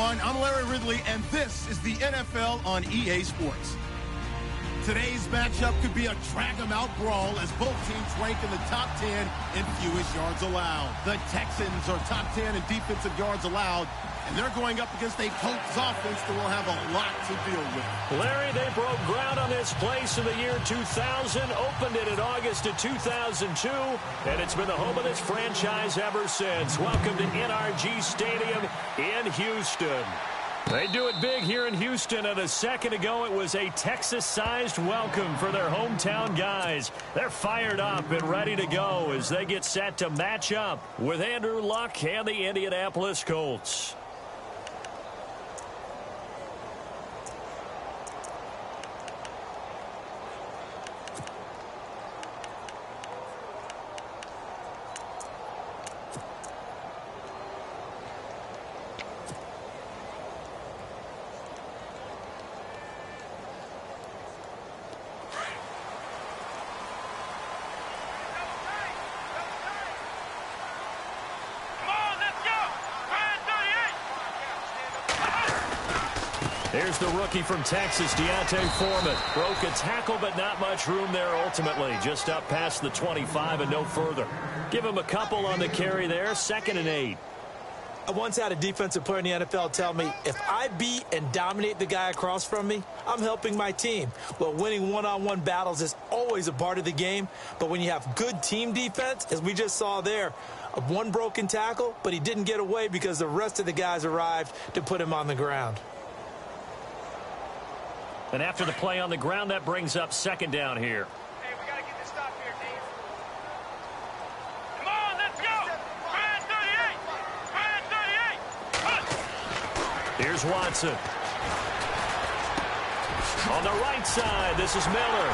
everyone. I'm Larry Ridley, and this is the NFL on EA Sports. Today's matchup could be a drag-em-out brawl as both teams rank in the top 10 in fewest yards allowed. The Texans are top 10 in defensive yards allowed, and they're going up against a Colts offense that will have a lot to deal with. Larry, they broke ground on this place in the year 2000, opened it in August of 2002, and it's been the home of this franchise ever since. Welcome to NRG Stadium in Houston. They do it big here in Houston, and a second ago it was a Texas-sized welcome for their hometown guys. They're fired up and ready to go as they get set to match up with Andrew Luck and the Indianapolis Colts. Here's the rookie from Texas, Deontay Foreman. Broke a tackle, but not much room there ultimately. Just up past the 25 and no further. Give him a couple on the carry there, 2nd and 8. I once had a defensive player in the NFL tell me, if I beat and dominate the guy across from me, I'm helping my team. Well, winning one-on-one battles is always a part of the game, but when you have good team defense, as we just saw there, one broken tackle, but he didn't get away because the rest of the guys arrived to put him on the ground. And after the play on the ground, that brings up 2nd down here. Hey, we got to get this stop here, Dave. Come on, let's go. Brand 38. Brand 38. Here's Watson. On the right side, this is Miller.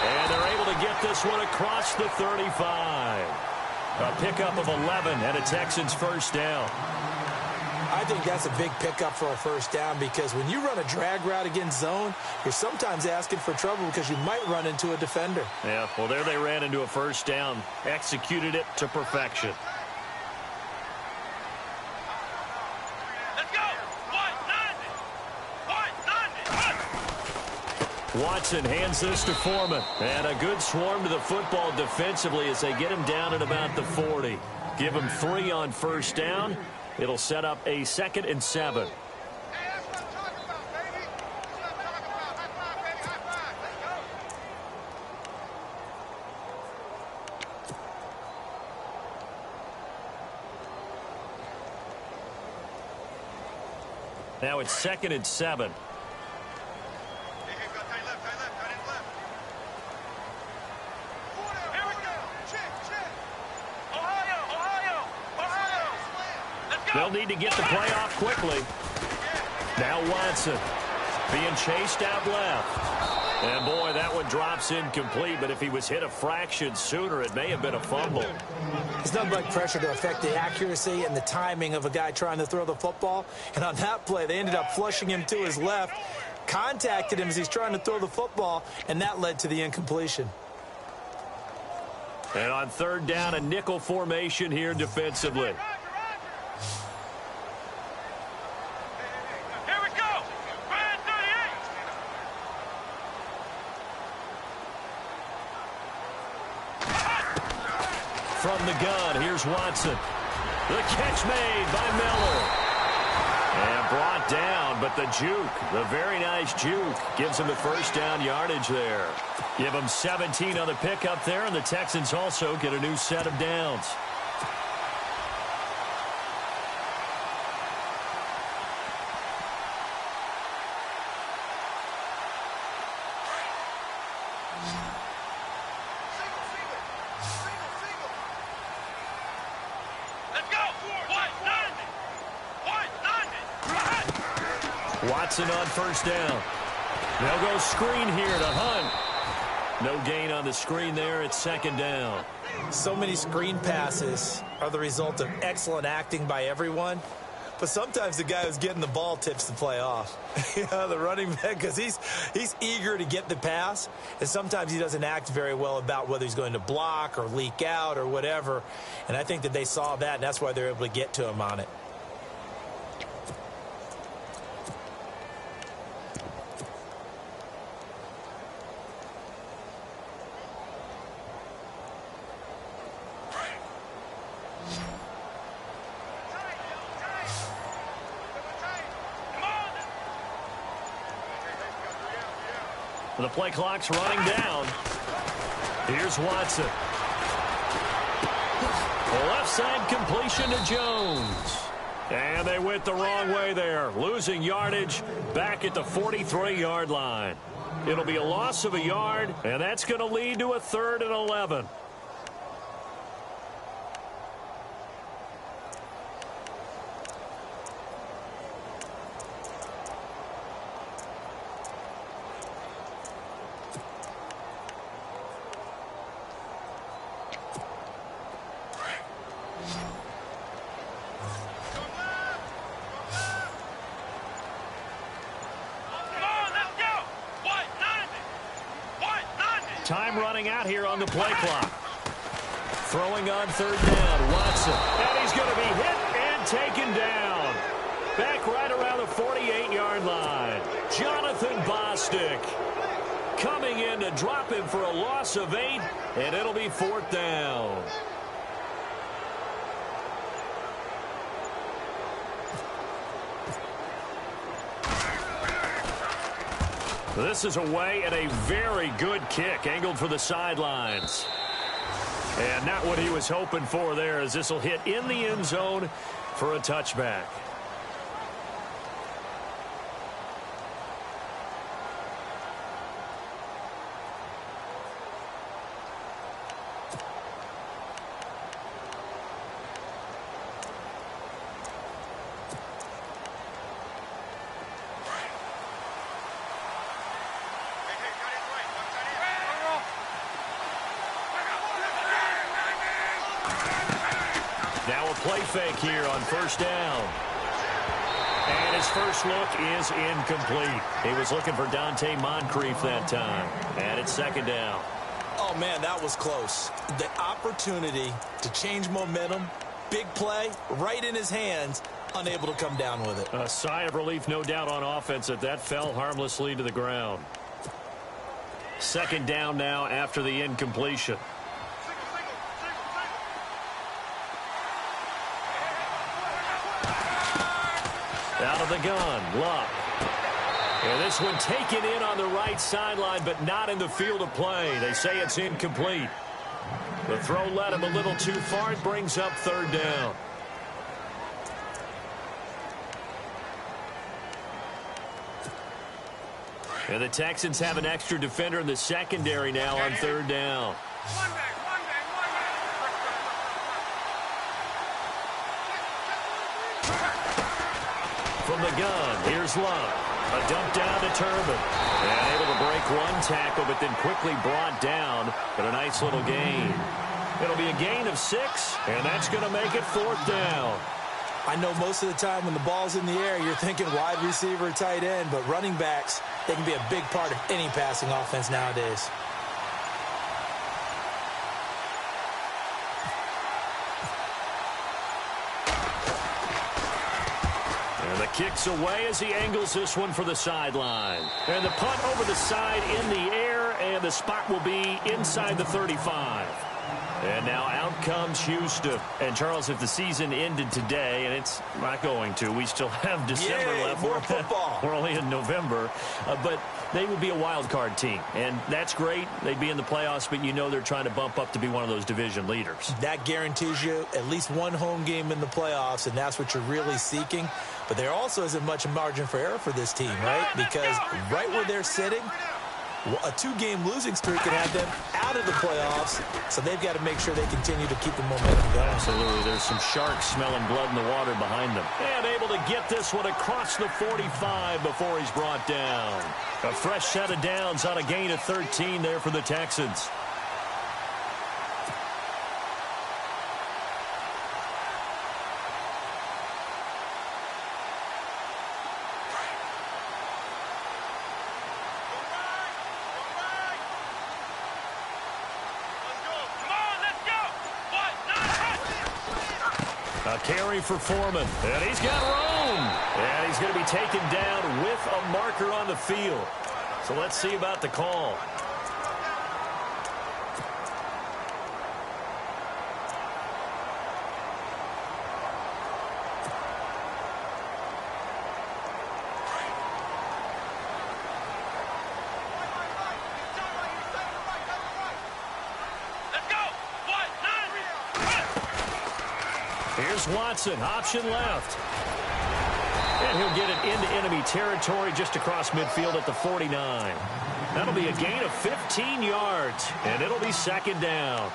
And they're able to get this one across the 35. A pickup of 11 and a Texans first down. I think that's a big pickup for a first down because when you run a drag route against zone, you're sometimes asking for trouble because you might run into a defender. Yeah, well, there they ran into a first down, executed it to perfection. Let's go. 190. Watson hands this to Foreman. And a good swarm to the football defensively as they get him down at about the 40. Give him 3 on first down. It'll set up a 2nd and 7. Hey, that's what I'm talking about, baby. That's what I'm talking about. High five, baby. High five. Let's go. Now it's 2nd and 7. Hey, go tight left, tight left, tight left. Here we go. Check. Ohio. Let's go. They'll need to get the play off quickly. Now Watson being chased out left. And, boy, that one drops incomplete, but if he was hit a fraction sooner, it may have been a fumble. It's nothing like pressure to affect the accuracy and the timing of a guy trying to throw the football. And on that play, they ended up flushing him to his left, contacted him as he's trying to throw the football, and that led to the incompletion. And on 3rd down, a nickel formation here defensively. From the gun, here's Watson. The catch made by Miller. And brought down, but the juke, the very nice juke, gives him the first down yardage there. Give him 17 on the pickup there, and the Texans also get a new set of downs. Watson on first down. They'll go screen here to Hunt. No gain on the screen there. It's 2nd down. So many screen passes are the result of excellent acting by everyone. But sometimes the guy who's getting the ball tips the play off. The running back, because he's eager to get the pass, and sometimes he doesn't act very well about whether he's going to block or leak out or whatever. And I think that they saw that, and that's why they're able to get to him on it. The play clock's running down. Here's Watson. Left side completion to Jones. And they went the wrong way there, losing yardage back at the 43-yard line. It'll be a loss of a yard, and that's going to lead to a 3rd and 11. Time running out here on the play clock. Throwing on 3rd down, Watson. And he's going to be hit and taken down. Back right around the 48-yard line. Jonathan Bostic coming in to drop him for a loss of 8, and it'll be 4th down. This is away at a very good kick, angled for the sidelines. And not what he was hoping for there, as this will hit in the end zone for a touchback. Now a play fake here on 1st down. And his first look is incomplete. He was looking for Dante Moncrief that time. And it's 2nd down. Oh, man, that was close. The opportunity to change momentum, big play, right in his hands, unable to come down with it. A sigh of relief, no doubt, on offense that fell harmlessly to the ground. 2nd down now after the incompletion. Out of the gun, Luck. And this one taken in on the right sideline, but not in the field of play. They say it's incomplete. The throw led him a little too far. It brings up 3rd down. And the Texans have an extra defender in the secondary now on 3rd down. From the gun, here's Luck. A dump down to Turbin. And able to break one tackle, but then quickly brought down. But a nice little gain. It'll be a gain of 6, and that's going to make it 4th down. I know most of the time when the ball's in the air, you're thinking wide receiver, tight end, but running backs, they can be a big part of any passing offense nowadays. And the kick's away as he angles this one for the sideline. And the punt over the side in the air, and the spot will be inside the 35. And now out comes Houston. And, Charles, if the season ended today, and it's not going to, we still have December left. More football. We're only in November. But they would be a wild card team. And that's great. They'd be in the playoffs, but you know they're trying to bump up to be one of those division leaders. That guarantees you at least one home game in the playoffs, and that's what you're really seeking. But there also isn't much margin for error for this team, right? Because right where they're sitting, a 2-game losing streak could have them out of the playoffs, so they've got to make sure they continue to keep the momentum going. Absolutely. There's some sharks smelling blood in the water behind them. And able to get this one across the 45 before he's brought down. A fresh set of downs on a gain of 13 there for the Texans. A carry for Foreman, and he's got room. And he's going to be taken down with a marker on the field. So let's see about the call. Here's Watson, option left. And he'll get it into enemy territory just across midfield at the 49. That'll be a gain of 15 yards, and it'll be second down.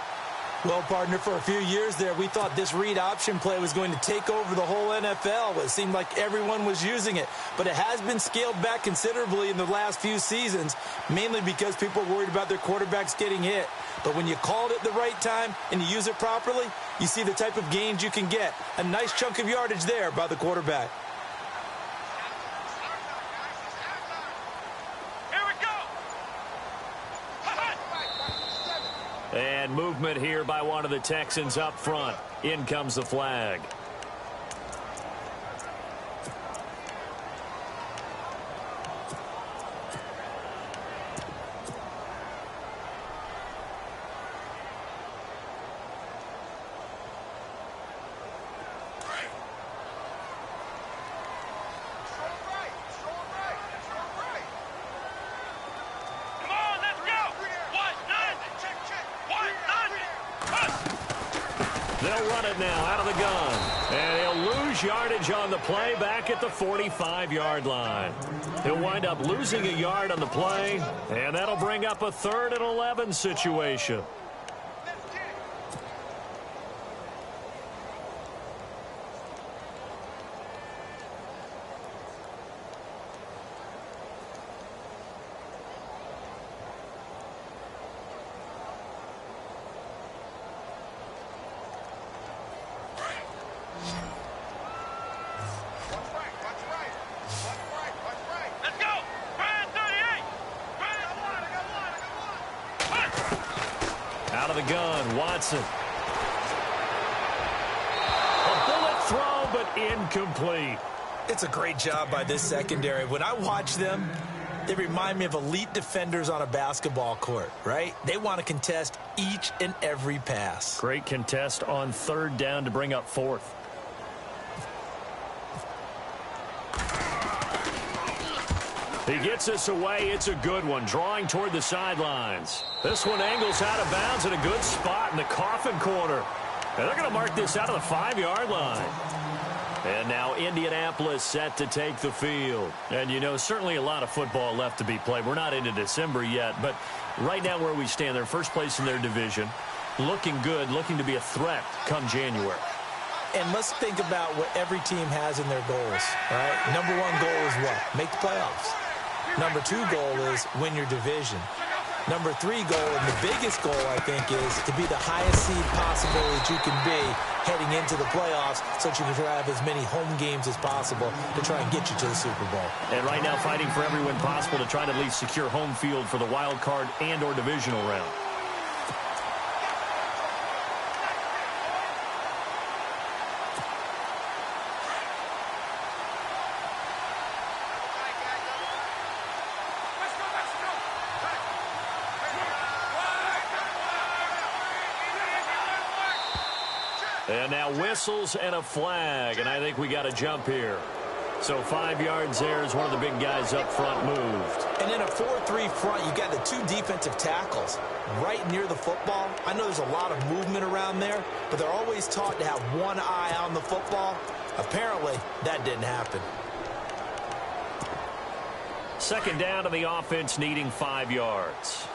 Well, partner, for a few years there, we thought this read option play was going to take over the whole NFL. It seemed like everyone was using it, but it has been scaled back considerably in the last few seasons, mainly because people are worried about their quarterbacks getting hit. But when you call it at the right time and you use it properly, you see the type of gains you can get. A nice chunk of yardage there by the quarterback. And movement here by one of the Texans up front. In comes the flag. They'll run it now out of the gun. And he'll lose yardage on the play back at the 45-yard line. He'll wind up losing a yard on the play, and that'll bring up a 3rd and 11 situation. Out of the gun, Watson. A bullet throw, but incomplete. It's a great job by this secondary. When I watch them, they remind me of elite defenders on a basketball court, right? They want to contest each and every pass. Great contest on 3rd down to bring up 4th. He gets this away. It's a good one. Drawing toward the sidelines. This one angles out of bounds in a good spot in the coffin corner. And they're going to mark this out of the 5-yard line. And now Indianapolis set to take the field. And, you know, certainly a lot of football left to be played. We're not into December yet. But right now where we stand, they're first place in their division. Looking good, looking to be a threat come January. And let's think about what every team has in their goals, all right? Number 1 goal is what? Make the playoffs. Number 2 goal is win your division. Number 3 goal, and the biggest goal, I think, is to be the highest seed possible that you can be heading into the playoffs so that you can try to have as many home games as possible to try and get you to the Super Bowl. And right now fighting for every win possible to try to at least secure home field for the wild card and or divisional round. And now whistles and a flag, and I think we got a jump here. So 5 yards there as one of the big guys up front moved. And in a 4-3 front, you got the 2 defensive tackles right near the football. I know there's a lot of movement around there, but they're always taught to have one eye on the football. Apparently, that didn't happen. Second down to the offense needing 5 yards.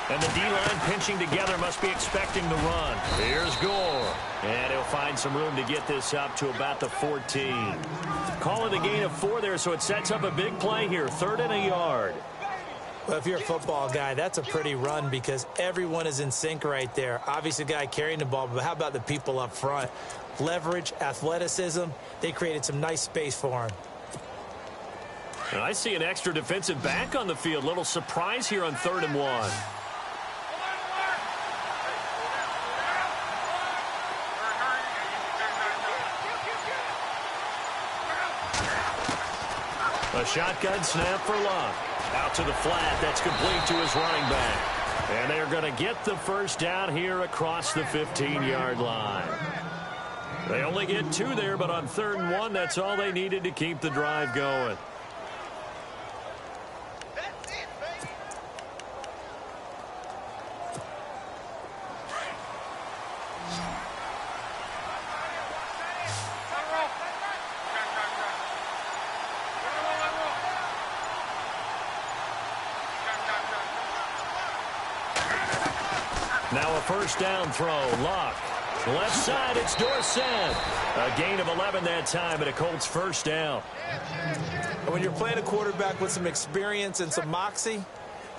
And the D-line pinching together must be expecting the run. Here's Gore. And he'll find some room to get this up to about the 14. Calling the gain of 4 there, so it sets up a big play here. 3rd and a yard. Well, if you're a football guy, that's a pretty run because everyone is in sync right there. Obviously, the guy carrying the ball, but how about the people up front? Leverage, athleticism, they created some nice space for him. And I see an extra defensive back on the field. Little surprise here on 3rd and 1. A shotgun snap for Luck. Out to the flat. That's complete to his running back. And they're going to get the first down here across the 15-yard line. They only get 2 there, but on 3rd and 1, that's all they needed to keep the drive going. That's it, baby. Now a 1st down throw. Luck. Left side, it's Dorsett. A gain of 11 that time, and a Colts 1st down. When you're playing a quarterback with some experience and some moxie,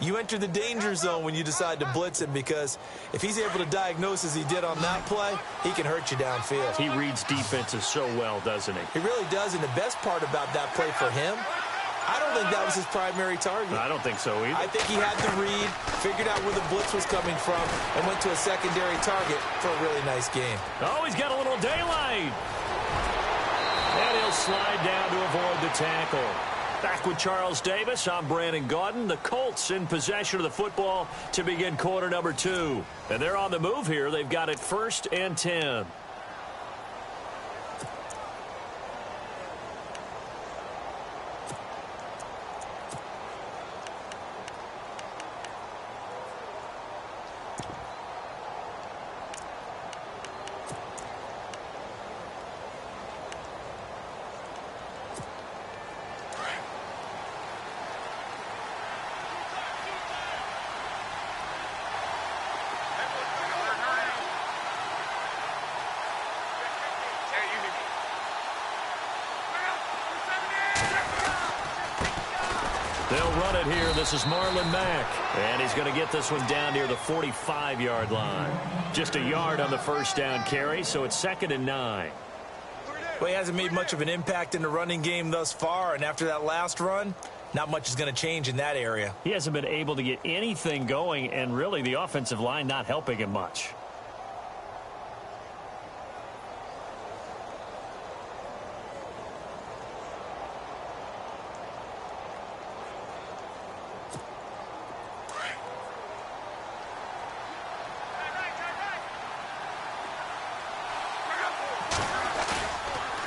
you enter the danger zone when you decide to blitz him, because if he's able to diagnose as he did on that play, he can hurt you downfield. He reads defenses so well, doesn't he? He really does, and the best part about that play for him, I don't think that was his primary target. I don't think so either. I think he had the read, figured out where the blitz was coming from, and went to a secondary target for a really nice game. Oh, he's got a little daylight. And he'll slide down to avoid the tackle. Back with Charles Davis, I'm Brandon Gaudin. The Colts in possession of the football to begin quarter number 2. And they're on the move here. They've got it 1st and 10. They'll run it here. This is Marlon Mack. And he's going to get this one down near the 45-yard line. Just a yard on the 1st down carry, so it's 2nd and 9. Well, he hasn't made much of an impact in the running game thus far, and after that last run, not much is going to change in that area. He hasn't been able to get anything going, and really the offensive line not helping him much.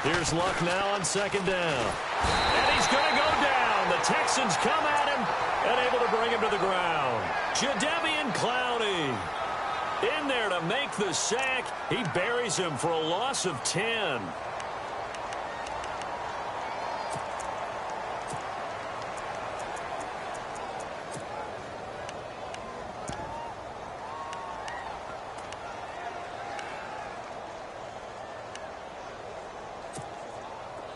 Here's Luck now on 2nd down. And he's going to go down. The Texans come at him and able to bring him to the ground. Jadeveon Clowney in there to make the sack. He buries him for a loss of 10.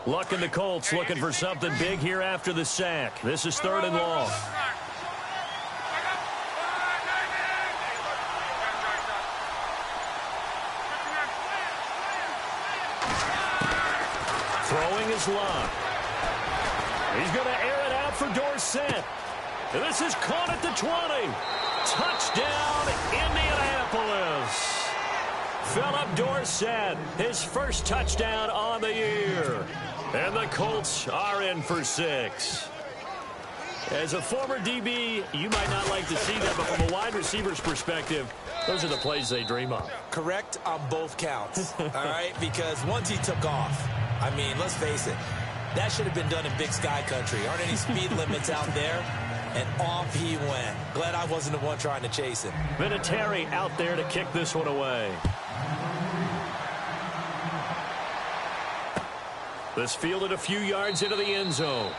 Luck and the Colts looking for something big here after the sack. This is 3rd and long. Throwing is Luck. He's going to air it out for Dorsett. And this is caught at the 20. Touchdown, Indianapolis. Philip Dorsett, his 1st touchdown on the year. And the Colts are in for 6. As a former DB, you might not like to see that, but from a wide receiver's perspective, those are the plays they dream of. Correct on both counts, all right? Because once he took off, I mean, let's face it, that should have been done in Big Sky Country. Aren't any speed limits out there? And off he went. Glad I wasn't the one trying to chase him. Vinatieri out there to kick this one away. This fielded a few yards into the end zone.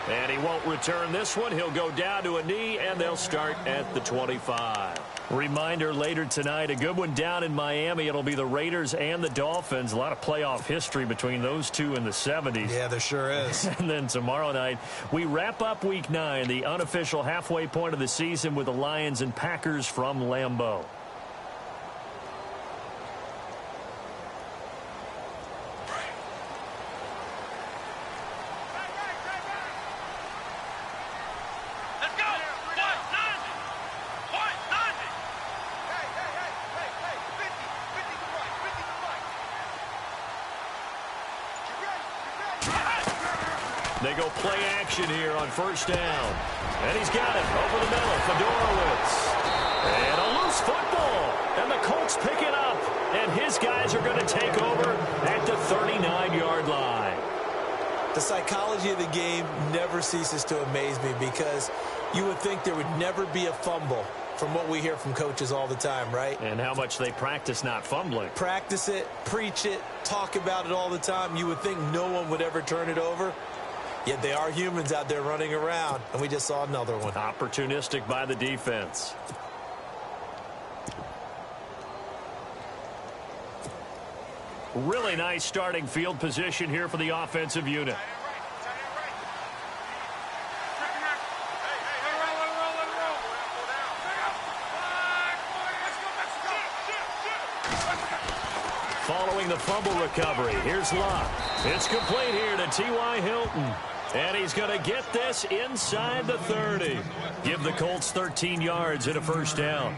And he won't return this one. He'll go down to a knee, and they'll start at the 25. Reminder later tonight, a good one down in Miami. It'll be the Raiders and the Dolphins. A lot of playoff history between those two in the 70s. Yeah, there sure is. And then tomorrow night, we wrap up Week 9, the unofficial halfway point of the season with the Lions and Packers from Lambeau. They go play action here on 1st down. And he's got it over the middle. Fedorowicz. And a loose football. And the Colts pick it up. And his guys are going to take over at The psychology of the game never ceases to amaze me because you would think there would never be a fumble from what we hear from coaches all the time, right? And how much they practice not fumbling. Practice it, preach it, talk about it all the time. You would think no one would ever turn it over. Yet they are humans out there running around, and we just saw another one. Opportunistic by the defense. Really nice starting field position here for the offensive unit. Following the fumble recovery, here's Locke. It's complete here to T.Y. Hilton. And he's going to get this inside the 30. Give the Colts 13 yards and a first down.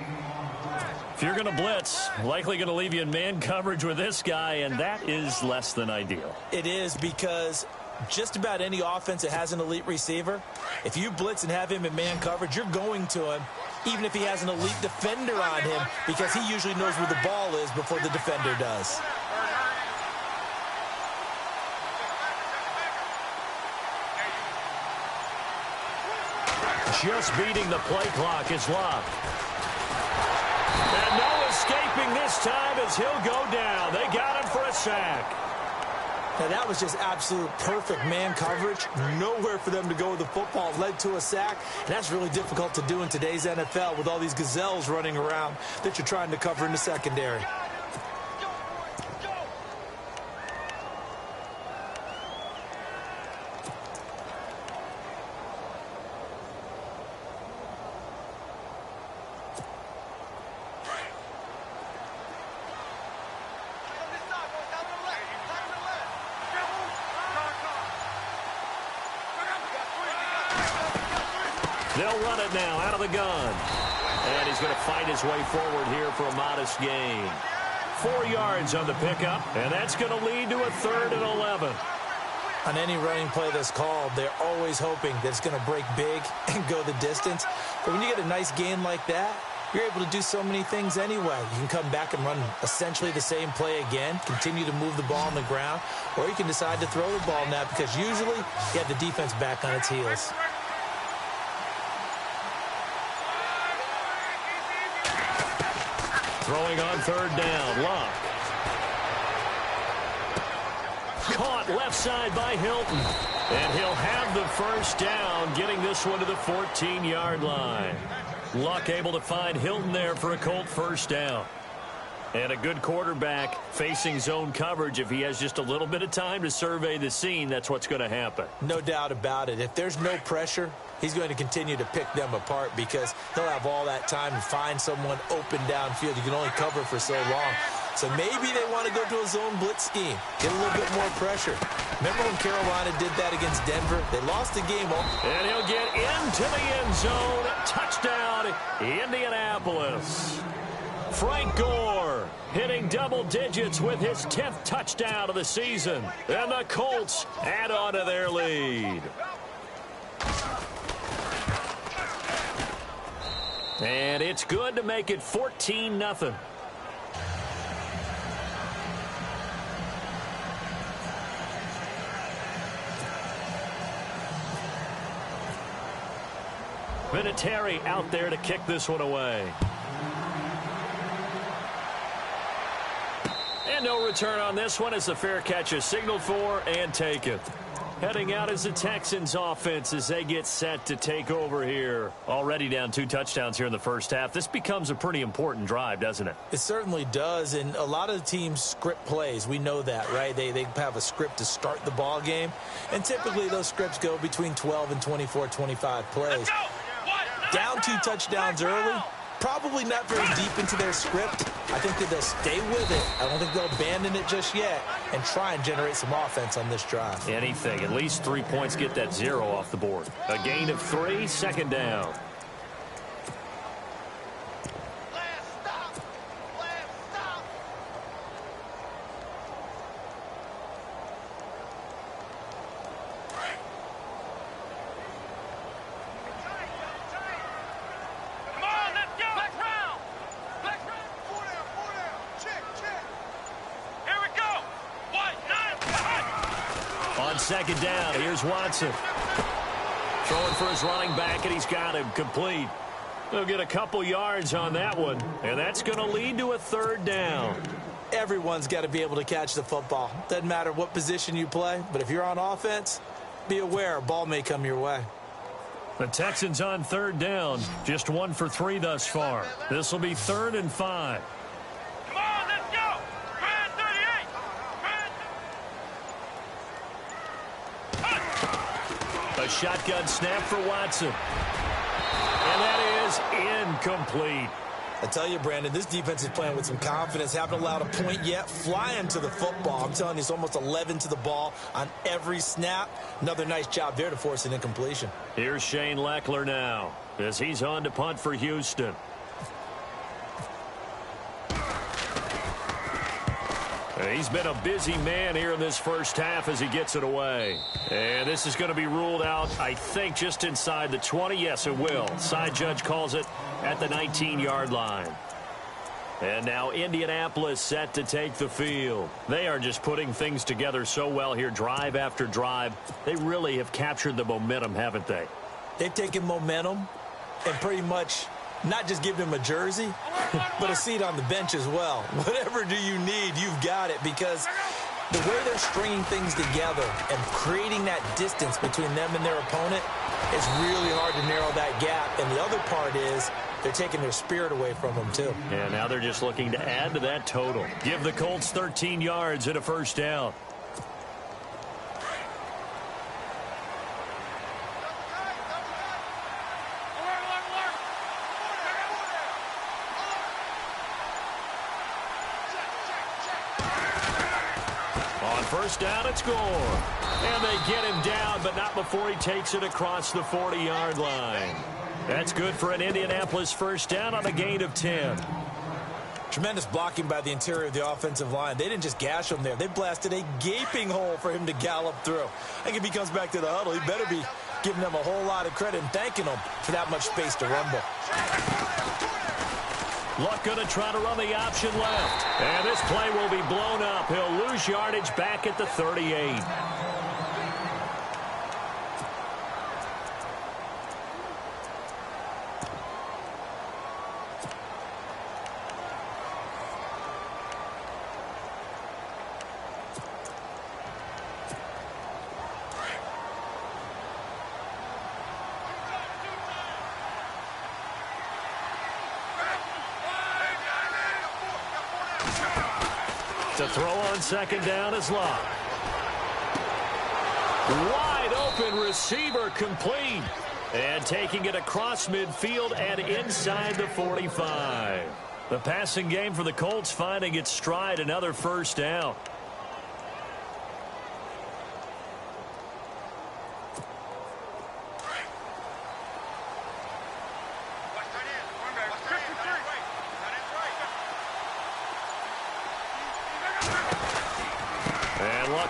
If you're going to blitz, likely going to leave you in man coverage with this guy, and that is less than ideal. It is because just about any offense that has an elite receiver, if you blitz and have him in man coverage, you're going to him, even if he has an elite defender on him, because he usually knows where the ball is before the defender does. Just beating the play clock is Locke. And no escaping this time as he'll go down. They got him for a sack. Now, that was just absolute perfect man coverage. Nowhere for them to go with the football. Led to a sack. And that's really difficult to do in today's NFL with all these gazelles running around that you're trying to cover in the secondary. They'll run it now out of the gun. And he's going to fight his way forward here for a modest gain. 4 yards on the pickup, and that's going to lead to a 3rd and 11. On any running play that's called, they're always hoping that it's going to break big and go the distance. But when you get a nice gain like that, you're able to do so many things anyway. You can come back and run essentially the same play again, continue to move the ball on the ground, or you can decide to throw the ball now because usually you have the defense back on its heels. Throwing on 3rd down, Locke. Caught left side by Hilton. And he'll have the first down, getting this one to the 14-yard line. Luck able to find Hilton there for a Colt first down. And a good quarterback facing zone coverage. If he has just a little bit of time to survey the scene, that's what's going to happen. No doubt about it. If there's no pressure, he's going to continue to pick them apart because he'll have all that time to find someone open downfield. You can only cover for so long. So maybe they want to go to a zone blitz scheme, get a little bit more pressure. Remember when Carolina did that against Denver? They lost the game. And he'll get into the end zone. Touchdown, Indianapolis. Frank Gore hitting double digits with his 10th touchdown of the season. And the Colts add on to their lead. And it's good to make it 14-0. Vinatieri out there to kick this one away. And no return on this one as the fair catch is signaled for and taken. Heading out as the Texans offense as they get set to take over here. Already down 2 touchdowns here in the first half. This becomes a pretty important drive, doesn't it? It certainly does, and a lot of the teams script plays. We know that, right? They have a script to start the ball game, and typically those scripts go between 12 and 24, 25 plays. Down 2 touchdowns early, probably not very deep into their script. I think that they'll stay with it. I don't think they'll abandon it just yet and try and generate some offense on this drive. Anything. At least 3 points get that 0 off the board. A gain of 3, 2nd down. On second down, here's Watson. Throwing for his running back, and he's got him complete. They'll get a couple yards on that one, and that's going to lead to a third down. Everyone's got to be able to catch the football. Doesn't matter what position you play, but if you're on offense, be aware a ball may come your way. The Texans on third down, just 1 for 3 thus far. This will be 3rd and 5. Come on, let's go. Man 38. A shotgun snap for Watson. And that is incomplete. I tell you, Brandon, this defense is playing with some confidence. Haven't allowed a point yet. Flying to the football. I'm telling you, it's almost 11 to the ball on every snap. Another nice job there to force an incompletion. Here's Shane Leckler now as he's on to punt for Houston. He's been a busy man here in this first half as he gets it away. And this is going to be ruled out, I think, just inside the 20. Yes, it will. Side judge calls it at the 19-yard line. And now Indianapolis set to take the field. They are just putting things together so well here, drive after drive. They really have captured the momentum, haven't they? They've taken momentum and pretty much not just give him a jersey, but a seat on the bench as well. Whatever do you need, you've got it, because the way they're stringing things together and creating that distance between them and their opponent, it's really hard to narrow that gap. And the other part is they're taking their spirit away from them, too. And now they're just looking to add to that total. Give the Colts 13 yards and a first down. First down and score. And they get him down, but not before he takes it across the 40-yard line. That's good for an Indianapolis first down on a gain of 10. Tremendous blocking by the interior of the offensive line. They didn't just gash him there. They blasted a gaping hole for him to gallop through. I think if he comes back to the huddle, he better be giving them a whole lot of credit and thanking them for that much space to rumble. Luck going to try to run the option left. And this play will be blown up. He'll lose yardage back at the 38. To throw on second down is Locke. Wide open receiver complete. And taking it across midfield and inside the 45. The passing game for the Colts finding its stride, another first down.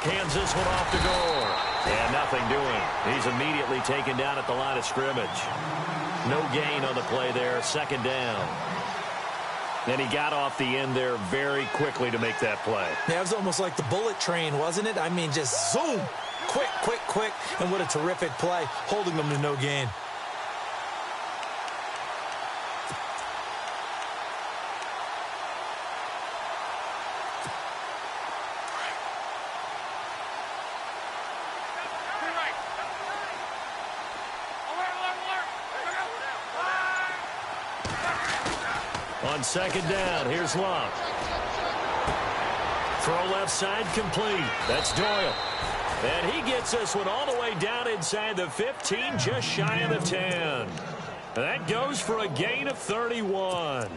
Hands this one off to Gore. And nothing doing. He's immediately taken down at the line of scrimmage. No gain on the play there. Second down. And he got off the end there very quickly to make that play. Yeah, it was almost like the bullet train, wasn't it? I mean, just zoom. Quick, quick, quick. And what a terrific play, holding them to no gain. On second down, here's Locke. Throw left side complete. That's Doyle. And he gets this one all the way down inside the 15, just shy of the 10. That goes for a gain of 31.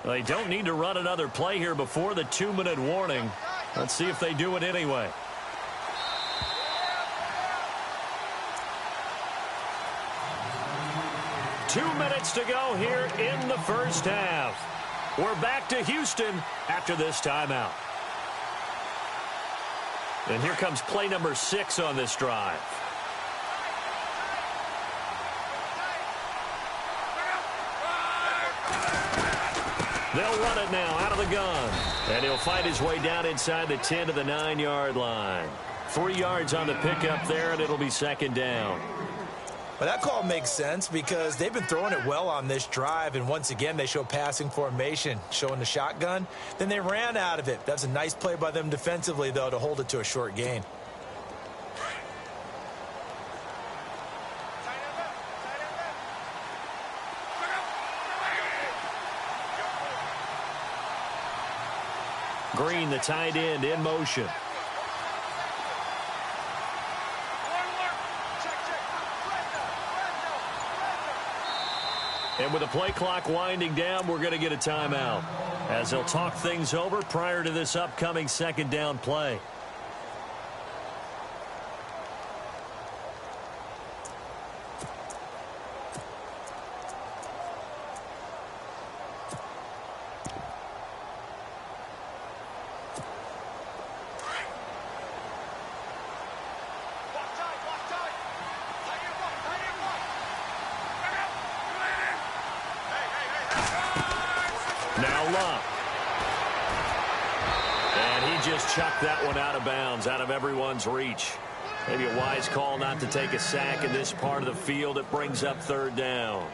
They don't need to run another play here before the 2-minute warning. Let's see if they do it anyway. Two minutes to go here in the first half. We're back to Houston after this timeout. And here comes play number 6 on this drive. They'll run it now out of the gun. And he'll fight his way down inside the 10 to the 9-yard line. 3 yards on the pickup there, and it'll be second down. Well, that call makes sense because they've been throwing it well on this drive, and once again they show passing formation, showing the shotgun. Then they ran out of it. That's a nice play by them defensively, though, to hold it to a short gain. Green, the tight end, in motion. And with the play clock winding down, we're going to get a timeout as they'll talk things over prior to this upcoming second down play. Chucked that one out of bounds, out of everyone's reach. Maybe a wise call not to take a sack in this part of the field. It brings up third down.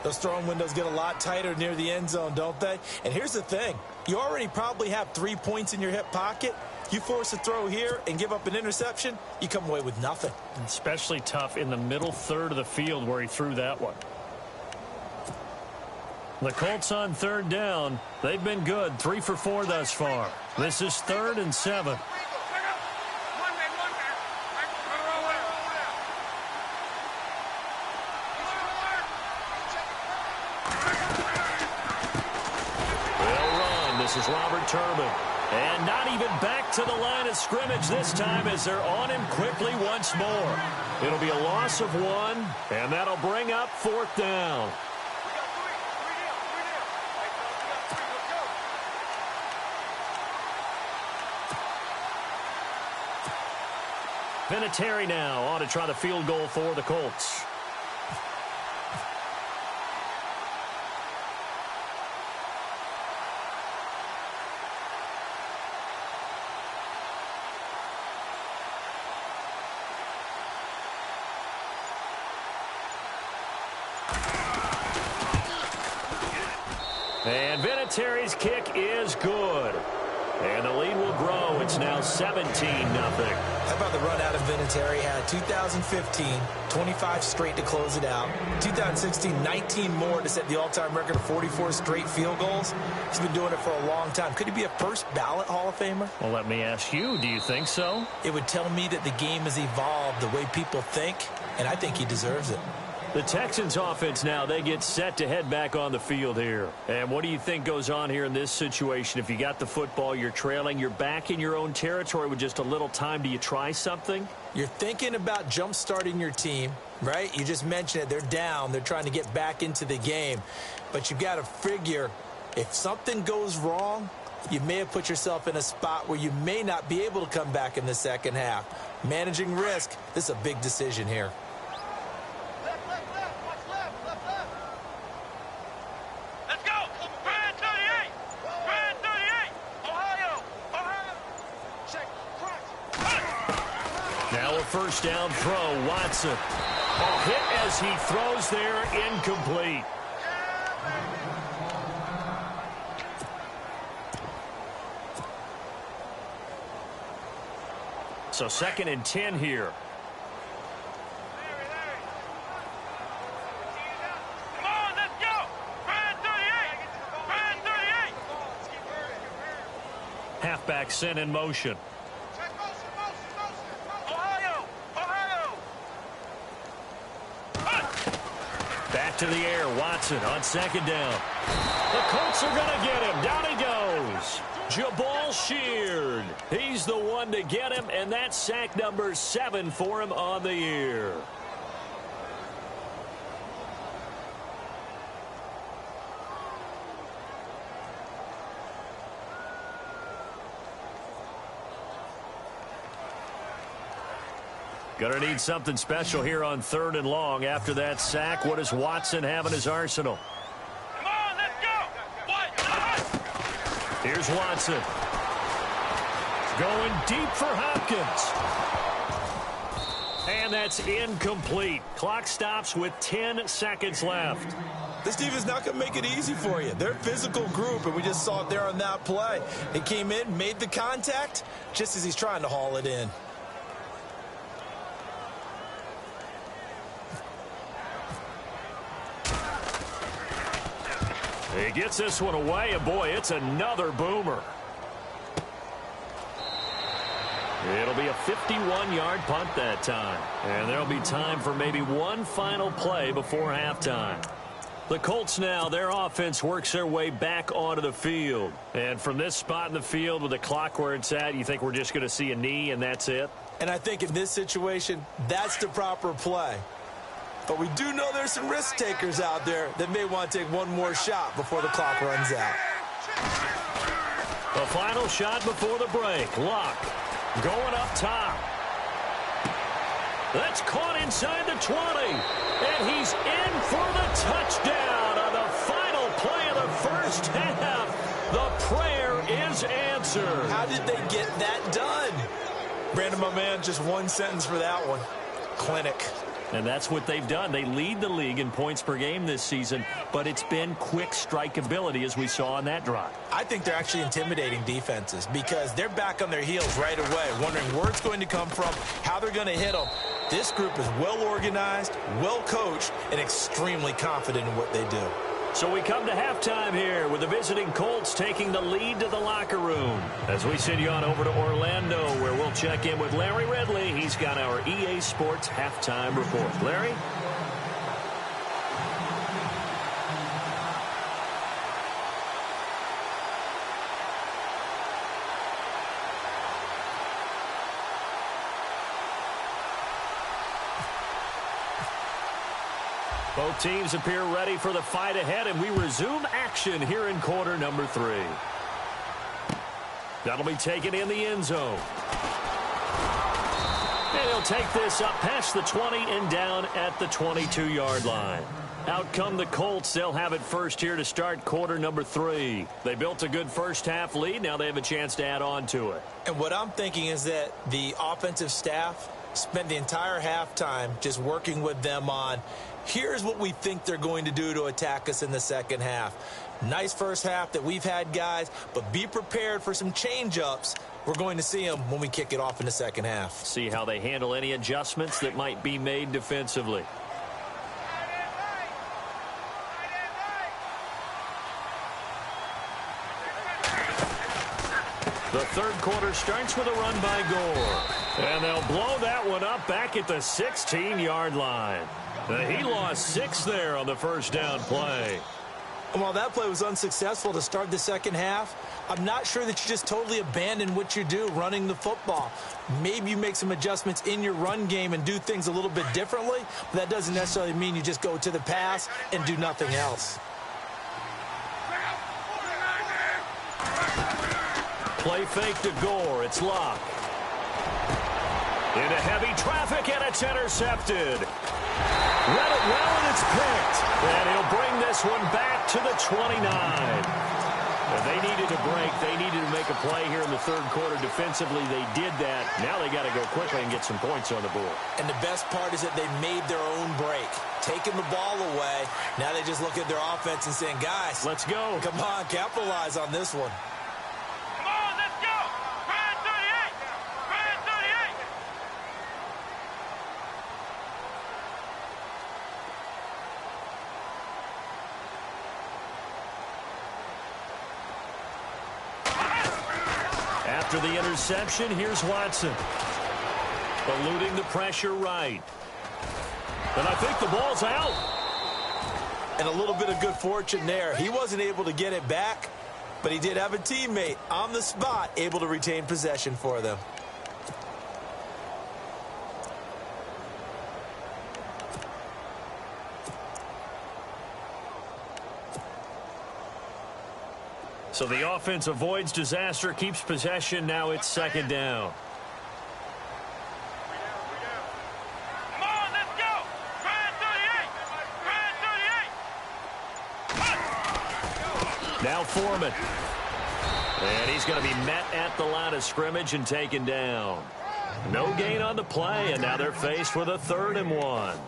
Those throwing windows get a lot tighter near the end zone, don't they? And here's the thing. You already probably have 3 points in your hip pocket. You force a throw here and give up an interception, you come away with nothing. Especially tough in the middle third of the field where he threw that one. The Colts on third down. They've been good, 3 for 4 thus far. This is 3rd and 7. They'll run. This is Robert Turbin. And not even back to the line of scrimmage this time as they're on him quickly once more. It'll be a loss of 1, and that'll bring up 4th down. Vinatieri now on to try the field goal for the Colts. And Vinatieri's kick is good. And the lead will grow. It's now 17-0. How about the run out of Vinatieri? Had 2015, 25 straight to close it out. 2016, 19 more to set the all-time record of 44 straight field goals. He's been doing it for a long time. Could he be a first ballot Hall of Famer? Well, let me ask you, do you think so? It would tell me that the game has evolved the way people think, and I think he deserves it. The Texans offense now, they get set to head back on the field here. And what do you think goes on here in this situation? If you got the football, you're trailing, you're back in your own territory with just a little time. Do you try something? You're thinking about jump-starting your team, right? You just mentioned it. They're down. They're trying to get back into the game. But you've got to figure if something goes wrong, you may have put yourself in a spot where you may not be able to come back in the second half. Managing risk, this is a big decision here. First down throw, Watson. A hit as he throws there, incomplete. So 2nd and 10 here. Come on, let's go. Brand 38. Halfback sent in motion. Back to the air, Watson on 2nd down. The Colts are going to get him. Down he goes. Jabal Sheard. He's the one to get him, and that's sack number 7 for him on the year. Going to need something special here on 3rd and long. After that sack, what does Watson have in his arsenal? Come on, let's go. What? Here's Watson. Going deep for Hopkins. And that's incomplete. Clock stops with 10 seconds left. This defense not going to make it easy for you. They're a physical group, and we just saw it there on that play. He came in, made the contact, just as he's trying to haul it in. He gets this one away, and boy, it's another boomer. It'll be a 51-yard punt that time. And there'll be time for maybe one final play before halftime. The Colts now, their offense works their way back onto the field. And from this spot in the field with the clock where it's at, you think we're just going to see a knee and that's it? And I think in this situation, that's the proper play. But we do know there's some risk takers out there that may want to take one more shot before the clock runs out. The final shot before the break. Luck going up top. That's caught inside the 20. And he's in for the touchdown on the final play of the first half. The prayer is answered. How did they get that done? Brandon, my man, just one sentence for that one. Clinic. And that's what they've done. They lead the league in points per game this season, but it's been quick strikeability as we saw on that drive. I think they're actually intimidating defenses because they're back on their heels right away, wondering where it's going to come from, how they're going to hit them. This group is well organized, well coached, and extremely confident in what they do. So we come to halftime here with the visiting Colts taking the lead to the locker room. As we send you on over to Orlando, where we'll check in with Larry Ridley. He's got our EA Sports halftime report. Larry? Both teams appear ready for the fight ahead, and we resume action here in quarter number 3. That'll be taken in the end zone. And he'll take this up past the 20 and down at the 22-yard line. Out come the Colts. They'll have it first here to start quarter number 3. They built a good first-half lead. Now they have a chance to add on to it. And what I'm thinking is that the offensive staff spent the entire halftime just working with them on here's what we think they're going to do to attack us in the second half. Nice first half that we've had, guys, but be prepared for some change-ups. We're going to see them when we kick it off in the second half. See how they handle any adjustments that might be made defensively. The third quarter starts with a run by Gore. And they'll blow that one up back at the 16-yard line. He lost 6 there on the first down play. And while that play was unsuccessful to start the second half, I'm not sure that you just totally abandon what you do running the football. Maybe you make some adjustments in your run game and do things a little bit differently, but that doesn't necessarily mean you just go to the pass and do nothing else. Play fake to Gore. It's Luck. Into heavy traffic, and it's intercepted. Read it well, and it's picked. And he'll bring this one back to the 29. And they needed a break. They needed to make a play here in the third quarter defensively. They did that. Now they got to go quickly and get some points on the board. And the best part is that they made their own break, taking the ball away. Now they just look at their offense and saying, guys, let's go. Come on, capitalize on this one. After the interception, here's Watson. Eluding the pressure right. And I think the ball's out. And a little bit of good fortune there. He wasn't able to get it back, but he did have a teammate on the spot able to retain possession for them. So the offense avoids disaster, keeps possession. Now it's second down. Come on, let's go. Try it, 38. Now Foreman. And he's going to be met at the line of scrimmage and taken down. No gain on the play, and now they're faced with a 3rd and 1.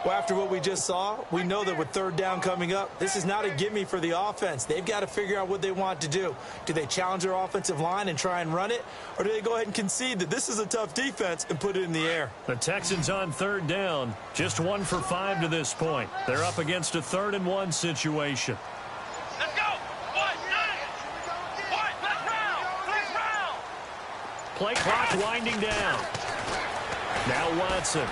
Well, after what we just saw, we know that with 3rd down coming up, this is not a gimme for the offense. They've got to figure out what they want to do. Do they challenge their offensive line and try and run it? Or do they go ahead and concede that this is a tough defense and put it in the air? The Texans on 3rd down, just 1 for 5 to this point. They're up against a 3rd and 1 situation. Let's go. Let's round. Play clock winding down. Now Watson.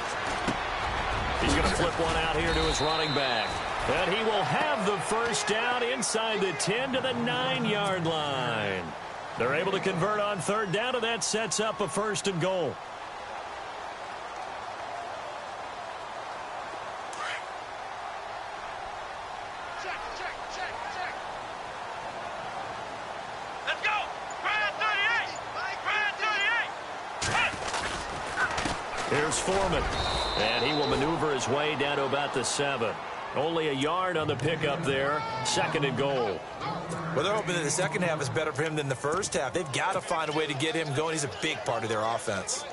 He's going to flip one out here to his running back. And he will have the 1st down inside the 10 to the 9-yard line. They're able to convert on 3rd down, and that sets up a 1st and goal. Check. Let's go. Grand 38. Here's Foreman. And he will maneuver his way down to about the 7. Only a yard on the pickup there. 2nd and goal. Well, they're hoping that the second half is better for him than the first half. They've got to find a way to get him going. He's a big part of their offense.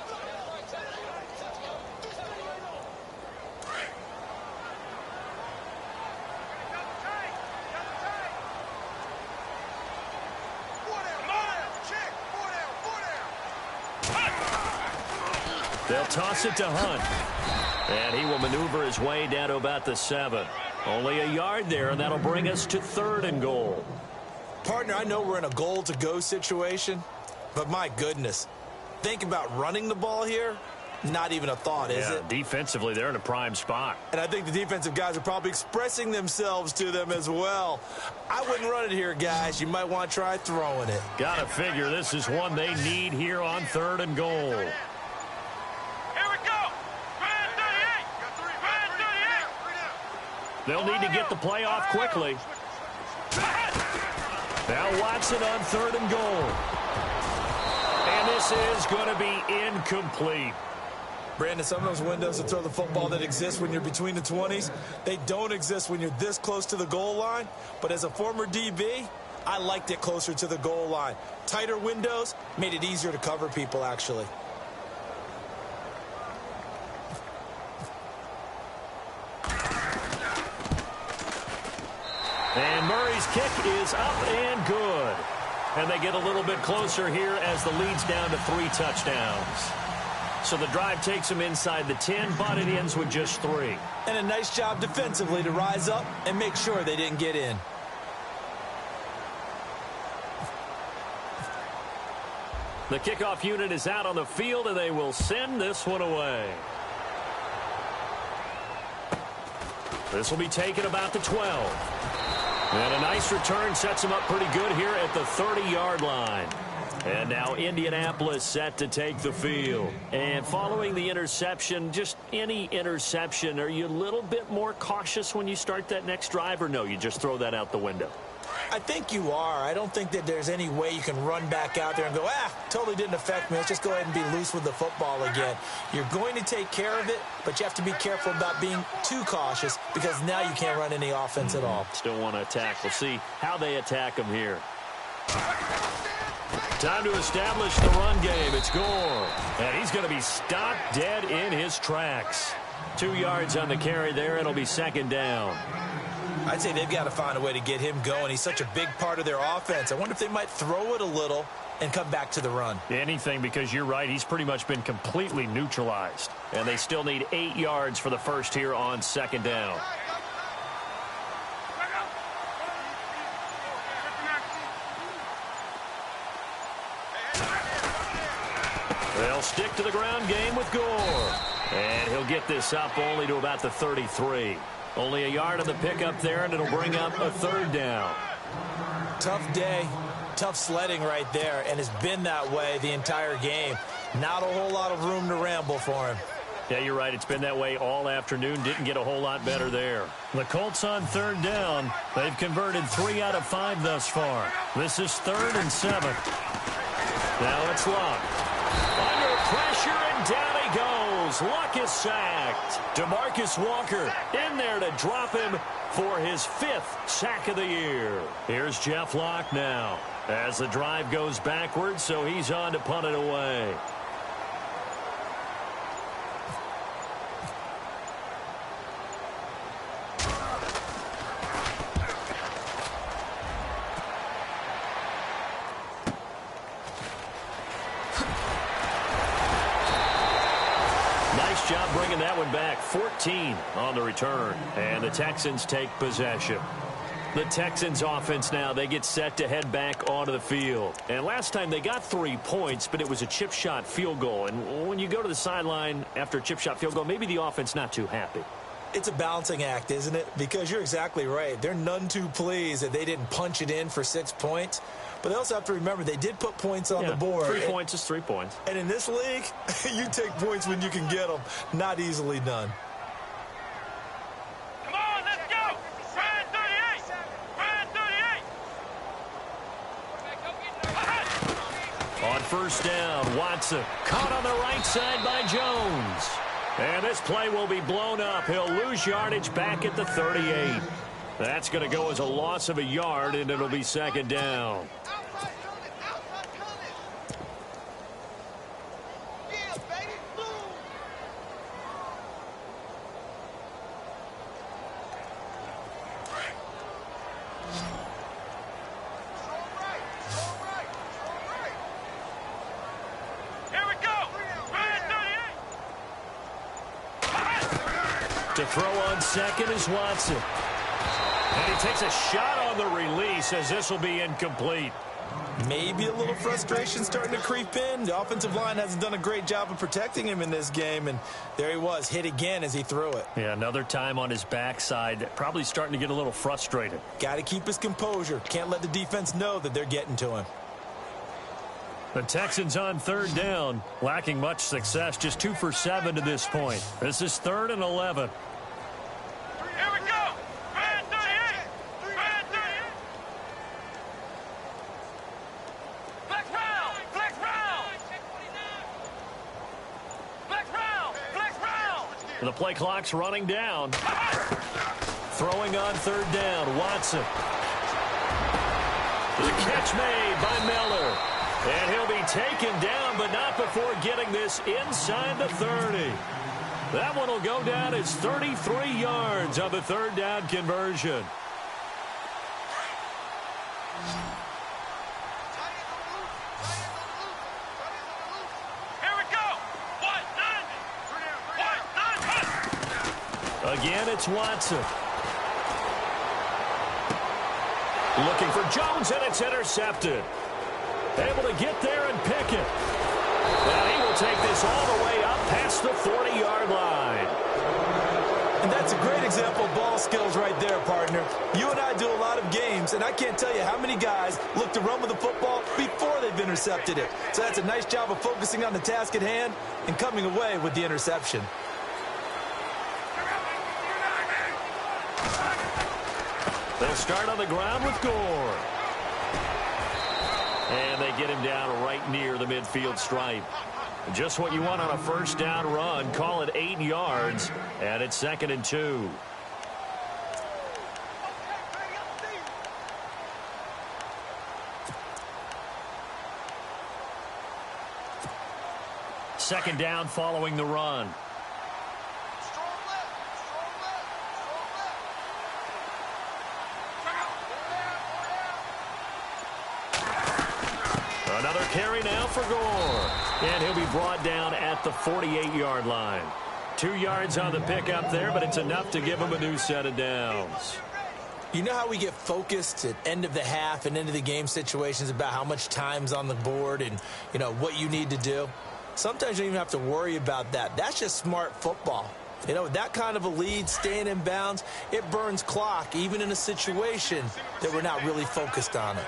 They'll toss it to Hunt. And he will maneuver his way down to about the 7. Only a yard there, and that'll bring us to 3rd and goal. Partner, I know we're in a goal-to-go situation, but my goodness, think about running the ball here. Not even a thought, is it? Defensively, they're in a prime spot. And I think the defensive guys are probably expressing themselves to them as well. I wouldn't run it here, guys. You might want to try throwing it. Gotta figure this is one they need here on 3rd and goal. Here we go. Grand 38. They'll need to get the play off quickly. Now Watson on 3rd and goal. And this is going to be incomplete. Brandon, some of those windows to throw the football that exist when you're between the 20s, they don't exist when you're this close to the goal line. But as a former DB, I liked it closer to the goal line. Tighter windows made it easier to cover people, actually. And Murray's kick is up and good. And they get a little bit closer here as the lead's down to 3 touchdowns. So the drive takes them inside the 10, but it ends with just 3. And a nice job defensively to rise up and make sure they didn't get in. The kickoff unit is out on the field, and they will send this one away. This will be taken about the 12. And a nice return sets them up pretty good here at the 30-yard line. And now Indianapolis set to take the field. And following the interception, just any interception, are you a little bit more cautious when you start that next drive, or no, you just throw that out the window? I think you are. I don't think that there's any way you can run back out there and go, totally didn't affect me. Let's just go ahead and be loose with the football again. You're going to take care of it, but you have to be careful about being too cautious because now you can't run any offense at all. Still want to attack. We'll see how they attack them here. Time to establish the run game. It's Gore. And he's going to be stopped dead in his tracks. 2 yards on the carry there. It'll be 2nd down. I'd say they've got to find a way to get him going. He's such a big part of their offense. I wonder if they might throw it a little and come back to the run. Anything, because you're right. He's pretty much been completely neutralized. And they still need 8 yards for the first here on 2nd down. They'll stick to the ground game with Gore. And he'll get this up only to about the 33. Only a yard on the pickup there, and it'll bring up a 3rd down. Tough day, tough sledding right there, and it's been that way the entire game. Not a whole lot of room to ramble for him. Yeah, you're right. It's been that way all afternoon. Didn't get a whole lot better there. The Colts on 3rd down. They've converted 3 out of 5 thus far. This is 3rd and 7. Now it's Luck. Under pressure, and down he goes. Luck is sacked. DeMarcus Walker in there to drop him for his 5th sack of the year. Here's Jeff Luck now. as the drive goes backwards, so he's on to punt it away. Nice job bringing that one back. 14 on the return, and the Texans take possession. The Texans offense now, they get set to head back onto the field. And last time they got 3 points, but it was a chip shot field goal. And when you go to the sideline after a chip shot field goal, maybe the offense not too happy. It's a balancing act, isn't it? Because you're exactly right. They're none too pleased that they didn't punch it in for 6 points. But they also have to remember they did put points on the board. 3 points is 3 points. And in this league, you take points when you can get them. Not easily done. Come on, let's go! Ryan 38! Ryan 38! On first down, Watson caught on the right side by Jones. And this play will be blown up. He'll lose yardage back at the 38. That's going to go as a loss of a yard, and it'll be second down. Outside coming! Outside coming! Yeah, baby! Boom! Here we go! Ryan 38! To throw on second is Watson. And he takes a shot on the release as this will be incomplete. Maybe a little frustration starting to creep in. The offensive line hasn't done a great job of protecting him in this game, and there he was, hit again as he threw it. Yeah, another time on his backside, probably starting to get a little frustrated. Got to keep his composure. Can't let the defense know that they're getting to him. The Texans on third down, lacking much success, just 2 for 7 to this point. This is 3rd and 11. Here we go! Ryan 38! Ryan 38! Flex round! Flex round! Flex round! Flex round! The play clock's running down. Throwing on third down, Watson. The catch made by Miller. And he'll be taken down, but not before getting this inside the 30. That one will go down as 33 yards on the third down conversion. Here we go! 190! 190! Again, it's Watson. Looking for Jones, and it's intercepted. Able to get there and pick it. And he will take this all the way up past the 40-yard line. And that's a great example of ball skills right there, partner. You and I do a lot of games, and I can't tell you how many guys look to run with the football before they've intercepted it. So that's a nice job of focusing on the task at hand and coming away with the interception. They'll start on the ground with Gore. And they get him down right near the midfield stripe. Just what you want on a first down run. Call it 8 yards, and it's 2nd and 2. Second down following the run. Another carry now for Gore. And he'll be brought down at the 48-yard line. 2 yards on the pickup there, but it's enough to give him a new set of downs. You know how we get focused at end of the half and end of the game situations about how much time's on the board and, you know, what you need to do? Sometimes you don't even have to worry about that. That's just smart football. You know, with that kind of a lead, staying in bounds, it burns clock, even in a situation that we're not really focused on it.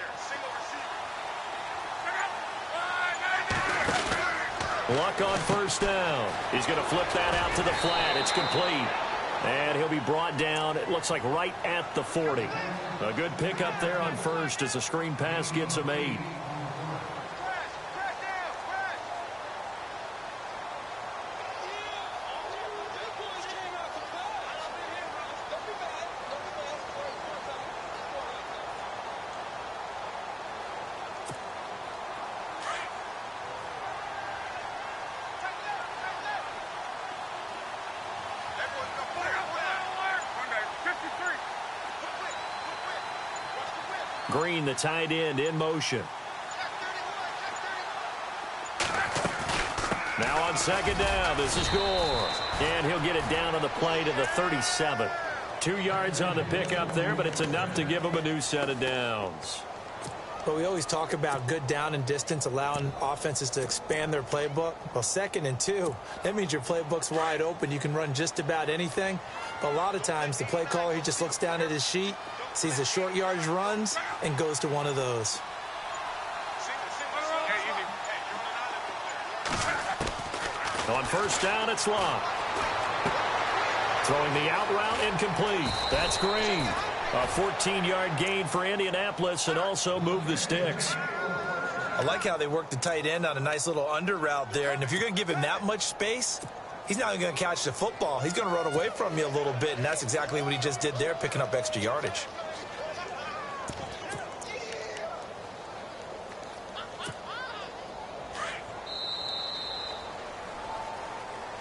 Luck on first down. He's going to flip that out to the flat. It's complete. And he'll be brought down, it looks like right at the 40. A good pickup there on first as the screen pass gets him 8. Green, the tight end, in motion. Now on second down, this is Gore. And he'll get it down on the play to the 37. 2 yards on the pickup there, but it's enough to give him a new set of downs. But we always talk about good down and distance, allowing offenses to expand their playbook. Well, 2nd and 2, that means your playbook's wide open. You can run just about anything. But a lot of times, the play caller, he just looks down at his sheet, sees the short yardage runs, and goes to one of those. On first down, it's Locke. Throwing the out route incomplete. That's Green. A 14-yard gain for Indianapolis and also move the sticks. I like how they work the tight end on a nice little under route there. And if you're going to give him that much space, he's not even going to catch the football. He's going to run away from you a little bit, and that's exactly what he just did there, picking up extra yardage.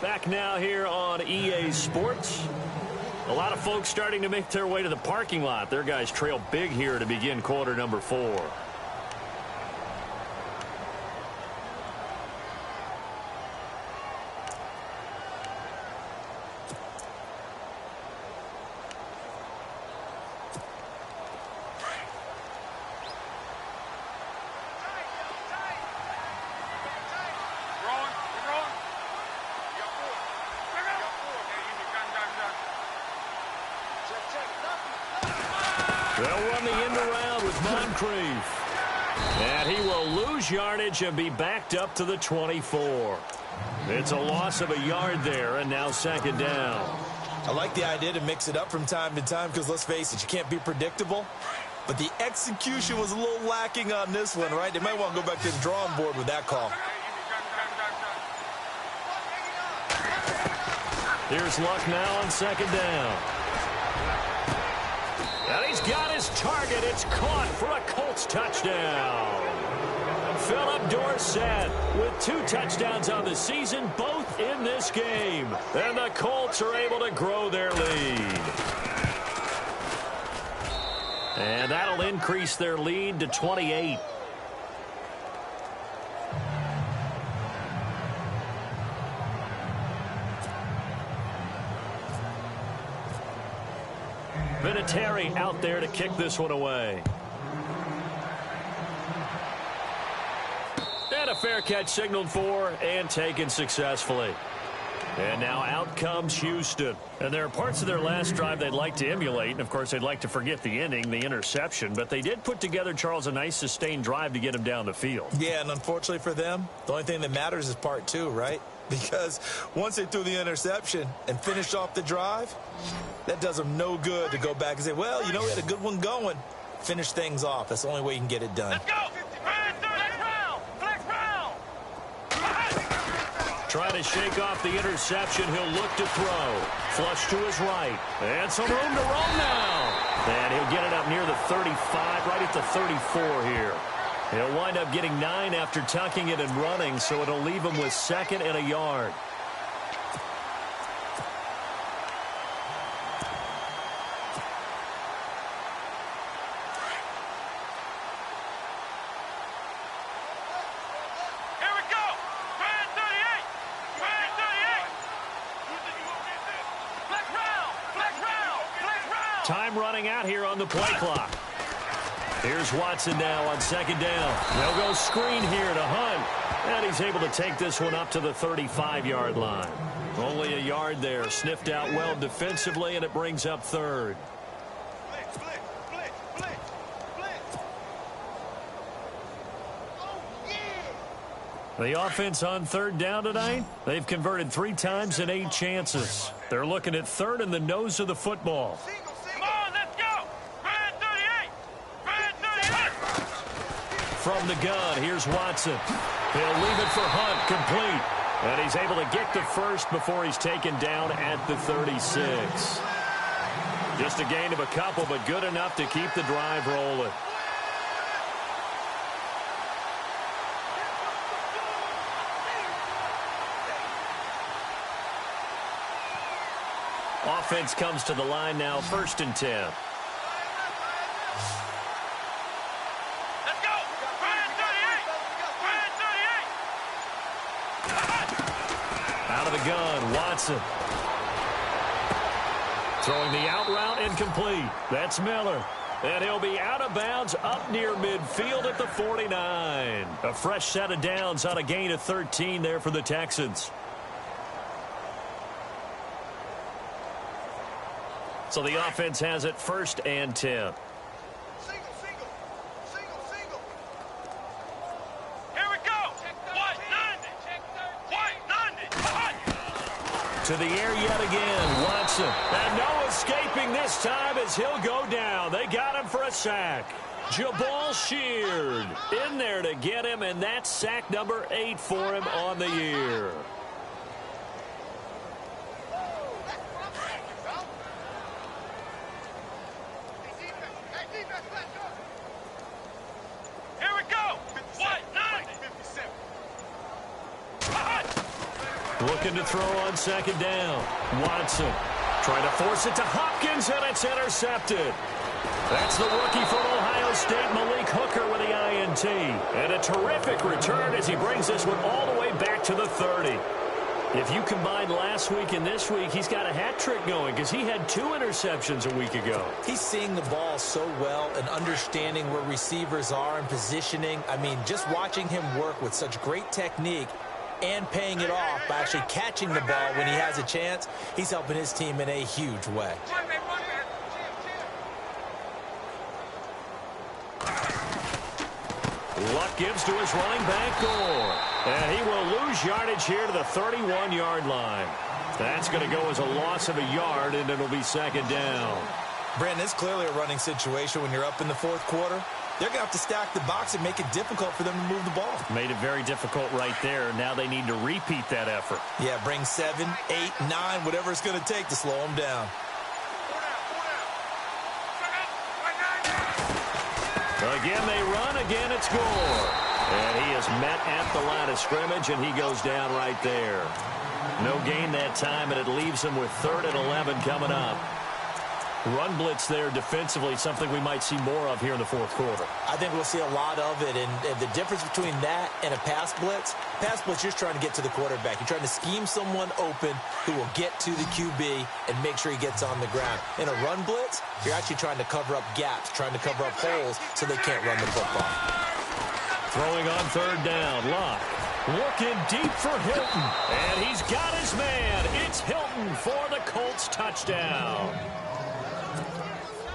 Back now here on EA Sports. A lot of folks starting to make their way to the parking lot. Their guys trail big here to begin quarter number 4. They'll run the end around with Moncrief. And he will lose yardage and be backed up to the 24. It's a loss of a yard there, and now second down. I like the idea to mix it up from time to time because, let's face it, you can't be predictable. But the execution was a little lacking on this one, right? They might want to go back to the drawing board with that call. Here's Luck now on second down. And he's got his target. It's caught for a Colts touchdown. Philip Dorsett with 2 touchdowns on the season, both in this game. And the Colts are able to grow their lead. And that'll increase their lead to 28. Vinatieri out there to kick this one away. And a fair catch signaled for and taken successfully. And now out comes Houston. And there are parts of their last drive they'd like to emulate. And, of course, they'd like to forget the ending, the interception. But they did put together, Charles, a nice sustained drive to get him down the field. Yeah, and unfortunately for them, the only thing that matters is part 2, right? Because once they threw the interception and finished off the drive, that does them no good to go back and say, well, you know, we had a good one going. Finish things off. That's the only way you can get it done. Let's go! Flex round! Trying to shake off the interception. He'll look to throw. Flush to his right. And some room to roll now. And he'll get it up near the 35, right at the 34 here. He'll wind up getting 9 after tucking it and running, so it'll leave him with 2nd and a yard. Here we go! Brand 38! Brand 38! Flex round! Flex round! Flex round! Time running out here on the play clock. Here's Watson now on second down. They'll go screen here to Hunt. And he's able to take this one up to the 35-yard line. Only a yard there. Sniffed out well defensively, and it brings up 3rd. Blitz, blitz, blitz, blitz, blitz. Oh, yeah! The offense on 3rd down tonight, they've converted 3 times in 8 chances. They're looking at 3rd in the nose of the football. Come on, let's go! Brand 38! Brand 38! From the gun, here's Watson. He'll leave it for Hunt, complete. And he's able to get to first before he's taken down at the 36. Just a gain of a couple, but good enough to keep the drive rolling. Offense comes to the line now, 1st and 10. the gun. Watson. Throwing the out route incomplete. That's Miller. And he'll be out of bounds up near midfield at the 49. A fresh set of downs on a gain of 13 there for the Texans. So the offense has it 1st and 10. To the air yet again, Watson. And no escaping this time as he'll go down. They got him for a sack. Jabal Sheard in there to get him, and that's sack number 8 for him on the year. Here we go. What? 90. Looking to throw on 2nd down. Watson trying to force it to Hopkins, and it's intercepted. That's the rookie from Ohio State, Malik Hooker, with the INT. And a terrific return as he brings this one all the way back to the 30. If you combine last week and this week, he's got a hat trick going because he had 2 interceptions a week ago. He's seeing the ball so well and understanding where receivers are and positioning. I mean, just watching him work with such great technique and paying it off by actually catching the ball when he has a chance, he's helping his team in a huge way. Luck gives to his running back, Gore. And he will lose yardage here to the 31-yard line. That's going to go as a loss of a yard, and it'll be 2nd down. Brandon, it's clearly a running situation when you're up in the 4th quarter. They're going to have to stack the box and make it difficult for them to move the ball. Made it very difficult right there. Now they need to repeat that effort. Yeah, bring 7, 8, 9, whatever it's going to take to slow them down. Again, they run. Again, it's Gore. And he is met at the line of scrimmage, and he goes down right there. No gain that time, and it leaves him with 3rd and 11 coming up. Run blitz there defensively, something we might see more of here in the 4th quarter. I think we'll see a lot of it, and the difference between that and a pass blitz, you're trying to get to the quarterback. You're trying to scheme someone open who will get to the QB and make sure he gets on the ground. In a run blitz, you're actually trying to cover up gaps, trying to cover up holes so they can't run the football. Throwing on 3rd down, Locke. Looking deep for Hilton, and he's got his man. It's Hilton for the Colts touchdown.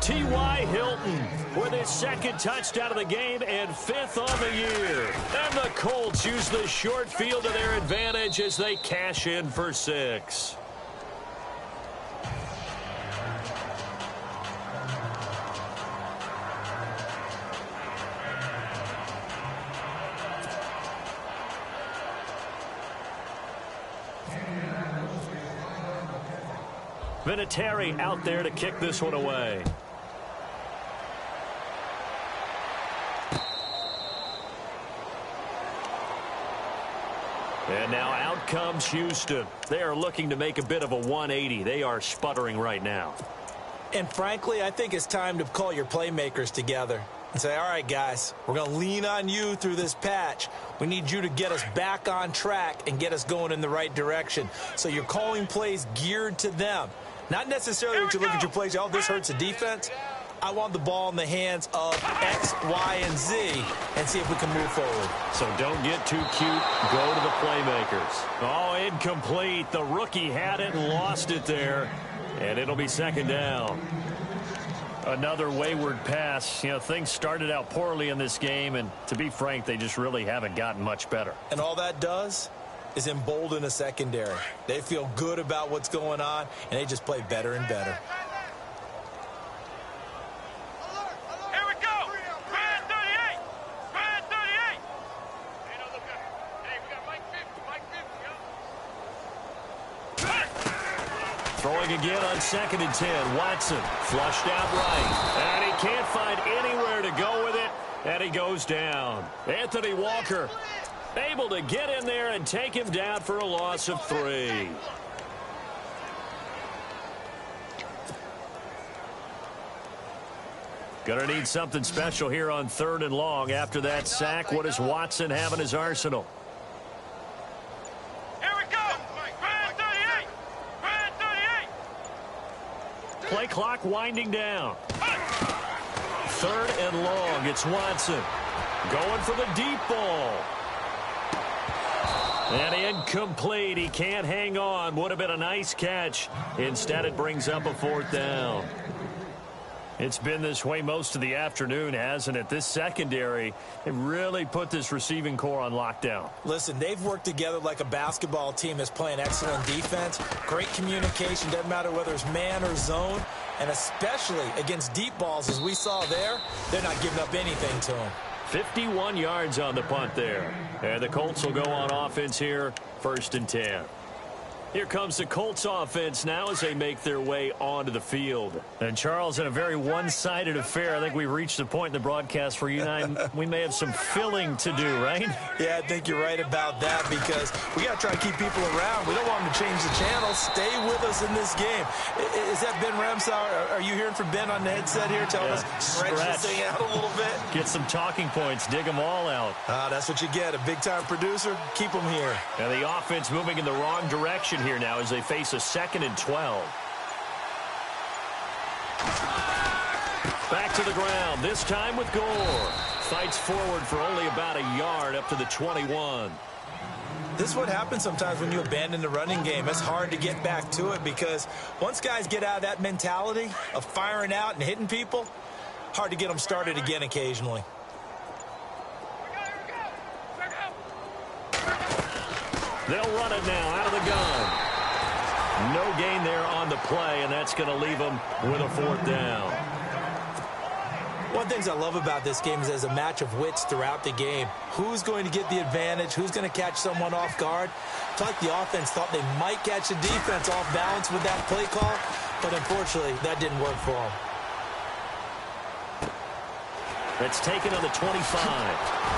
T.Y. Hilton with his 2nd touchdown of the game and 5th on the year. And the Colts use the short field to their advantage as they cash in for 6. Vinatieri out there to kick this one away. And now out comes Houston. They are looking to make a bit of a 180. They are sputtering right now. And frankly, I think it's time to call your playmakers together and say, all right, guys, we're going to lean on you through this patch. We need you to get us back on track and get us going in the right direction. So you're calling plays geared to them. Not necessarily that you look at your plays, oh, this hurts the defense. I want the ball in the hands of X, Y, and Z and see if we can move forward. So don't get too cute. Go to the playmakers. Oh, incomplete. The rookie had it and lost it there. And it'll be 2nd down. Another wayward pass. You know, things started out poorly in this game, and to be frank, they just really haven't gotten much better. And all that does is embolden a secondary. They feel good about what's going on, and they just play better and better. Here we go. Brad 38. Brad 38. Hey, no, look at it. Hey, we got Mike 50. Mike 50, Throwing again on 2nd and 10. Watson flushed out right. And he can't find anywhere to go with it. And he goes down. Anthony Walker able to get in there and take him down for a loss of 3. Gonna need something special here on 3rd and long. After that sack, what does Watson have in his arsenal? Here we go. Brad play clock winding down. 3rd and long. It's Watson going for the deep ball. And incomplete. He can't hang on. Would have been a nice catch. Instead, it brings up a 4th down. It's been this way most of the afternoon, hasn't it? This secondary, they really put this receiving core on lockdown. Listen, they've worked together like a basketball team that's playing excellent defense. Great communication, doesn't matter whether it's man or zone. And especially against deep balls, as we saw there, they're not giving up anything to them. 51 yards on the punt there. And the Colts will go on offense here, 1st and 10. Here comes the Colts offense now as they make their way onto the field. And, Charles, in a very one-sided affair, I think we've reached the point in the broadcast where you and I, we may have some filling to do, right? Yeah, I think you're right about that because we got to try to keep people around. We don't want them to change the channel. Stay with us in this game. Is that Ben Ramsauer? Are you hearing from Ben on the headset here telling us stretch this thing out a little bit? Get some talking points. Dig them all out. That's what you get. A big-time producer. Keep them here. And the offense moving in the wrong direction here now as they face a 2nd and 12. Back to the ground, this time with Gore. Fights forward for only about a yard up to the 21. This is what happens sometimes when you abandon the running game. It's hard to get back to it because once guys get out of that mentality of firing out and hitting people, hard to get them started again occasionally. They'll run it now out of the gun. No gain there on the play, and that's going to leave them with a 4th down. One of the things I love about this game is there's a match of wits throughout the game. Who's going to get the advantage? Who's going to catch someone off guard? I feel like the offense thought they might catch the defense off balance with that play call, but unfortunately, that didn't work for them. That's taken on the 25.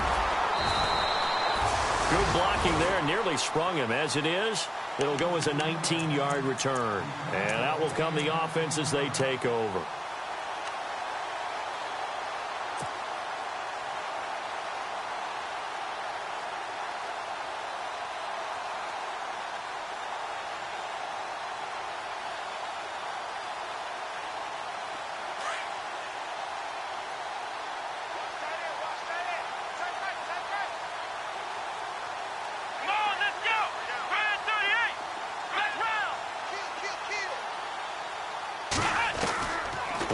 Good blocking there, nearly sprung him. As it is, it'll go as a 19-yard return. And out will come the offense as they take over.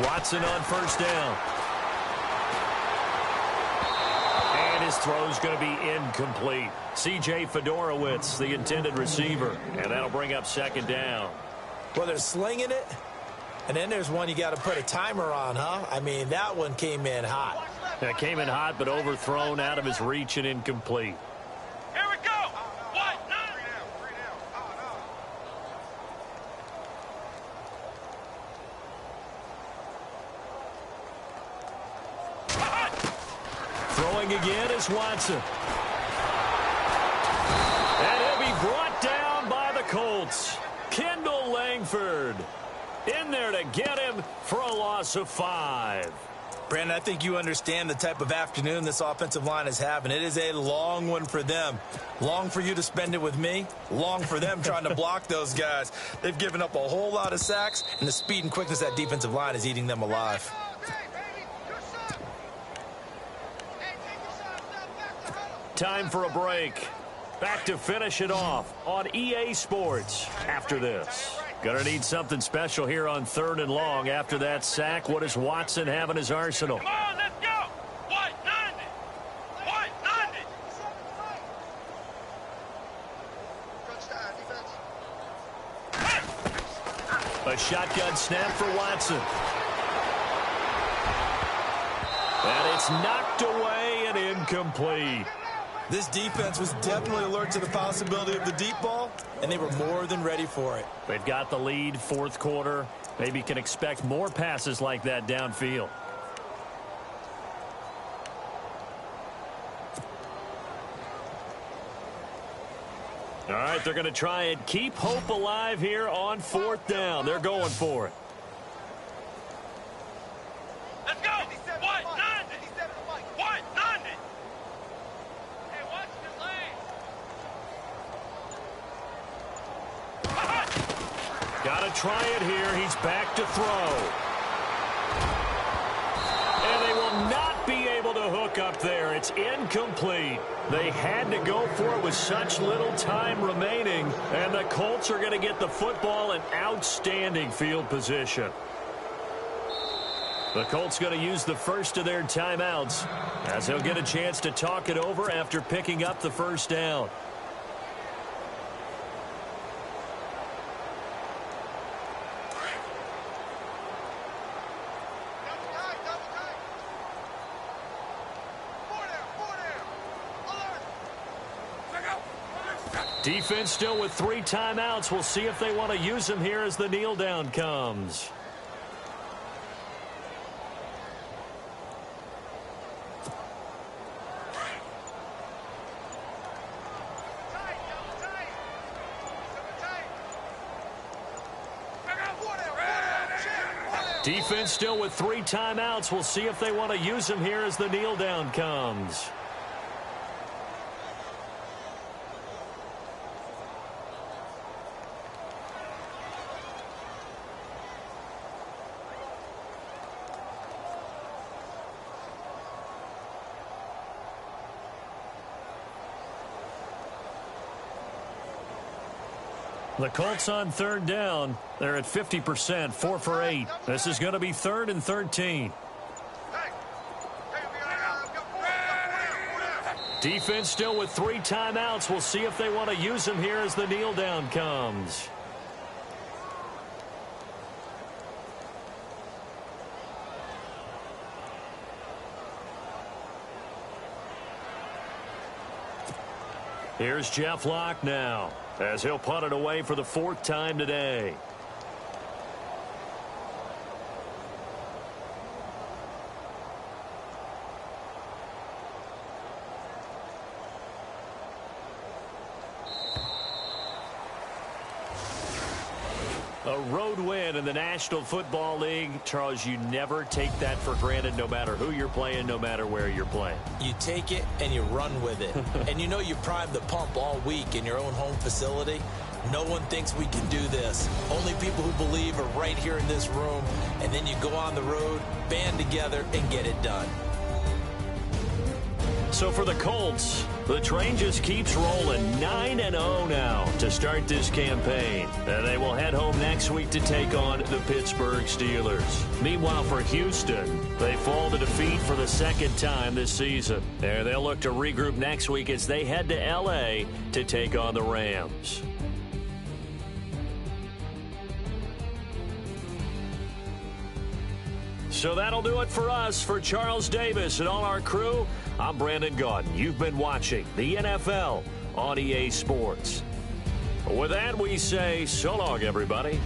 Watson on 1st down. And his throw's going to be incomplete. C.J. Fedorowicz, the intended receiver. And that'll bring up 2nd down. Well, they're slinging it. And then there's one you got to put a timer on, huh? I mean, that one came in hot. That came in hot, but overthrown out of his reach and incomplete. Here we go. What? Throwing again is Watson. And he'll be brought down by the Colts. Kendall Langford in there to get him for a loss of 5. Brandon, I think you understand the type of afternoon this offensive line is having. It is a long one for them. Long for you to spend it with me. Long for them trying to block those guys. They've given up a whole lot of sacks, and the speed and quickness of that defensive line is eating them alive. Time for a break. Back to finish it off on EA Sports after this. Gonna need something special here on 3rd and long. After that sack, what does Watson have in his arsenal? Come on, let's go. What? A shotgun snap for Watson. And it's knocked away and incomplete. This defense was definitely alert to the possibility of the deep ball, and they were more than ready for it. They've got the lead, 4th quarter. Maybe can expect more passes like that downfield. All right, they're going to try and keep hope alive here on 4th down. They're going for it. Let's go. What? What? Hey, watch your lane. Got to try it here. He's back to throw. And they will not be able to hook up there. It's incomplete. They had to go for it with such little time remaining. And the Colts are going to get the football in outstanding field position. The Colts going to use the first of their timeouts as they'll get a chance to talk it over after picking up the first down. Defense still with 3 timeouts. We'll see if they want to use them here as the kneel down comes. Defense still with 3 timeouts. We'll see if they want to use them here as the kneel down comes. The Colts on 3rd down. They're at 50%, 4 for 8. This is going to be 3rd and 13. Defense still with 3 timeouts. We'll see if they want to use them here as the kneel down comes. Here's Jeff Locke now, as he'll punt it away for the 4th time today. A road win in the National Football League. Charles, you never take that for granted, no matter who you're playing, no matter where you're playing. You take it and you run with it. And you know you primed the pump all week in your own home facility. No one thinks we can do this. Only people who believe are right here in this room. And then you go on the road, band together, and get it done. So for the Colts, the train just keeps rolling 9-0 now to start this campaign. And they will head home next week to take on the Pittsburgh Steelers. Meanwhile, for Houston, they fall to defeat for the 2nd time this season. There, they'll look to regroup next week as they head to L.A. to take on the Rams. So that'll do it for us. For Charles Davis and all our crew, I'm Brandon Gaudin. You've been watching the NFL on EA Sports. With that, we say so long, everybody.